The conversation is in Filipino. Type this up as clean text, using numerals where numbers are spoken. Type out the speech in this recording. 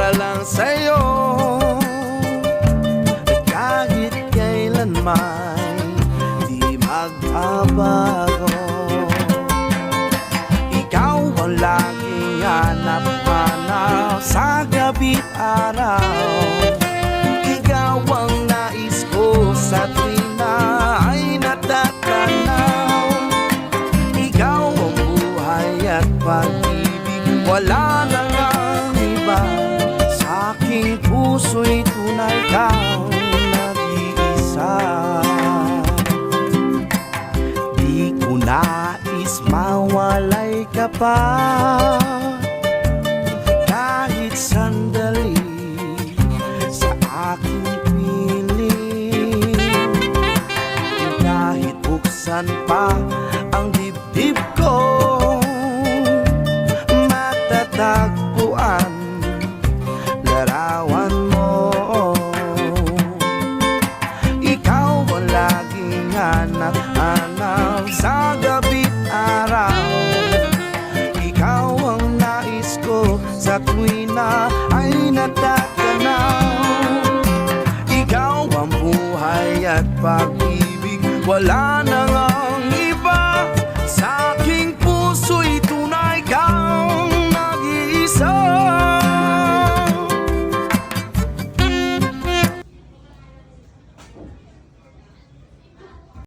para lang sa'yo. At kahit kailanman di magbabago, ikaw ang laging hanap-hanap sa gabi't araw. Ikaw ang nais ko sa tuwing na ay natatanaw. Ikaw ang buhay at pag-ibig, wala na ngang iba. Sa aking puso'y tunay kang nag-iisa. Di ko nais mawalay ka pa kahit sandali sa aking piling. Kahit buksan pa ang dibdib ko, matatagpuan larawan mo. Ikaw ang laging hanap-hanap sa gabi't araw. Ikaw ang nais ko sa tuwing na ay natatanaw. Ikaw ang buhay at pag-ibig, wala na ngang iba. Sa aking puso'y tunay kang nag-iisa.